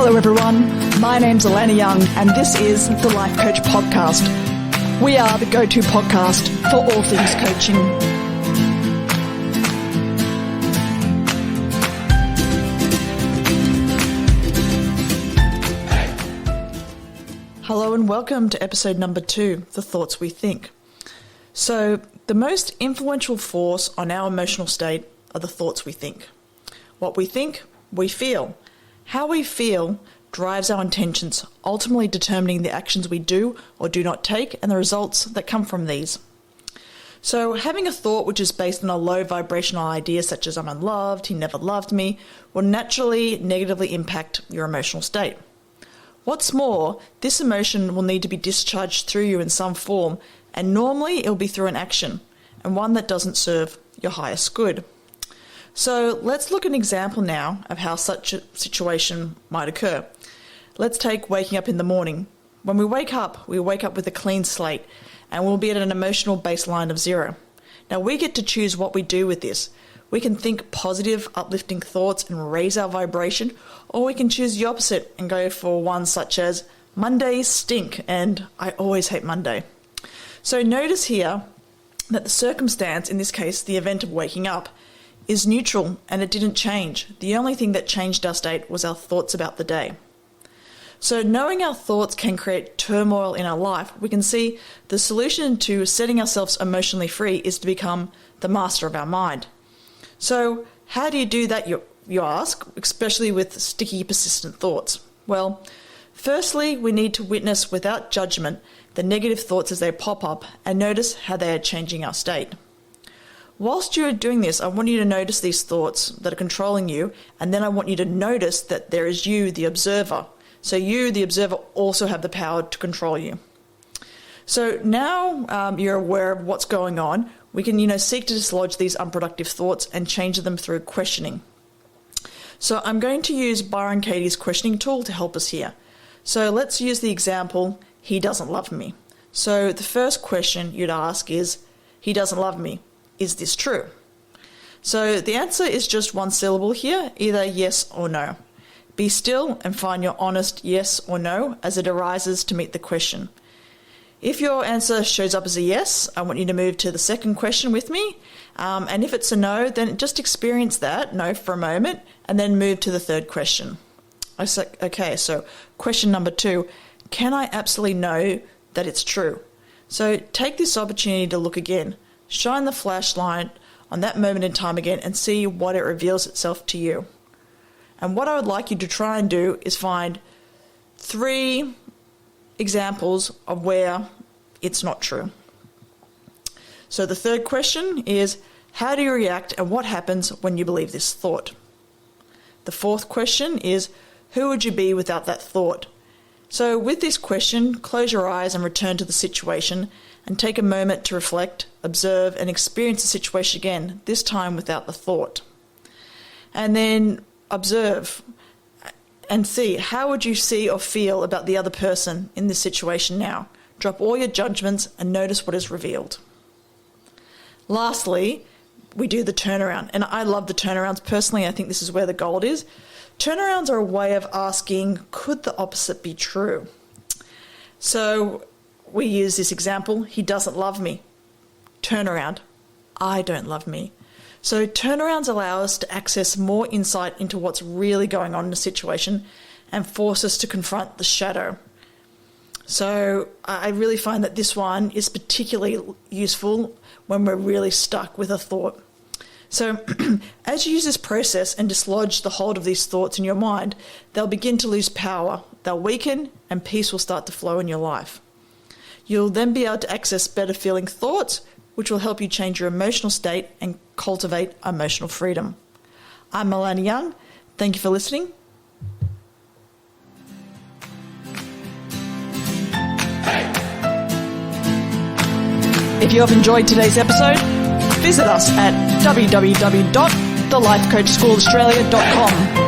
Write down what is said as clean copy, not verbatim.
Hello everyone, my name's Alana Young and this is the Life Coach Podcast. We are the go-to podcast for all things coaching. Hello and welcome to episode number 2, The Thoughts We Think. So, the most influential force on our emotional state are the thoughts we think. What we think, we feel. How we feel drives our intentions, ultimately determining the actions we do or do not take and the results that come from these. So having a thought which is based on a low vibrational idea such as I'm unloved, he never loved me, will naturally negatively impact your emotional state. What's more, this emotion will need to be discharged through you in some form, and normally it will be through an action, and one that doesn't serve your highest good. So let's look at an example now of how such a situation might occur. Let's take waking up in the morning. When we wake up with a clean slate and we'll be at an emotional baseline of 0. Now we get to choose what we do with this. We can think positive, uplifting thoughts and raise our vibration, or we can choose the opposite and go for one such as Mondays stink and I always hate Monday. So notice here that the circumstance, in this case the event of waking up, is neutral and it didn't change. The only thing that changed our state was our thoughts about the day. So knowing our thoughts can create turmoil in our life, we can see the solution to setting ourselves emotionally free is to become the master of our mind. So how do you do that, you ask, especially with sticky, persistent thoughts? Well, firstly, we need to witness without judgment the negative thoughts as they pop up and notice how they are changing our state. Whilst you're doing this, I want you to notice these thoughts that are controlling you, and then I want you to notice that there is you, the observer. So you, the observer, also have the power to control you. So now you're aware of what's going on, we can seek to dislodge these unproductive thoughts and change them through questioning. So I'm going to use Byron Katie's questioning tool to help us here. So let's use the example, he doesn't love me. So the first question you'd ask is, he doesn't love me. Is this true? So the answer is just one syllable here, either yes or no. Be still and find your honest yes or no as it arises to meet the question. If your answer shows up as a yes, I want you to move to the second question with me. And if it's a no, then just experience that no for a moment and then move to the third question. Okay, so question number 2, can I absolutely know that it's true? So take this opportunity to look again. Shine the flashlight on that moment in time again and see what it reveals itself to you. And what I would like you to try and do is find 3 examples of where it's not true. So the third question is, how do you react and what happens when you believe this thought? The fourth question is, who would you be without that thought? So with this question, close your eyes and return to the situation and take a moment to reflect, observe, and experience the situation again, this time without the thought. And then observe and see, how would you see or feel about the other person in this situation now? Drop all your judgments and notice what is revealed. Lastly, we do the turnaround. And I love the turnarounds. Personally, I think this is where the gold is. Turnarounds are a way of asking, could the opposite be true? So we use this example, he doesn't love me. Turnaround, I don't love me. So turnarounds allow us to access more insight into what's really going on in a situation and force us to confront the shadow. So I really find that this one is particularly useful when we're really stuck with a thought. So as you use this process and dislodge the hold of these thoughts in your mind, they'll begin to lose power, they'll weaken, and peace will start to flow in your life. You'll then be able to access better feeling thoughts, which will help you change your emotional state and cultivate emotional freedom. I'm Alana Young. Thank you for listening. If you have enjoyed today's episode, visit us at www.thelifecoachschoolaustralia.com.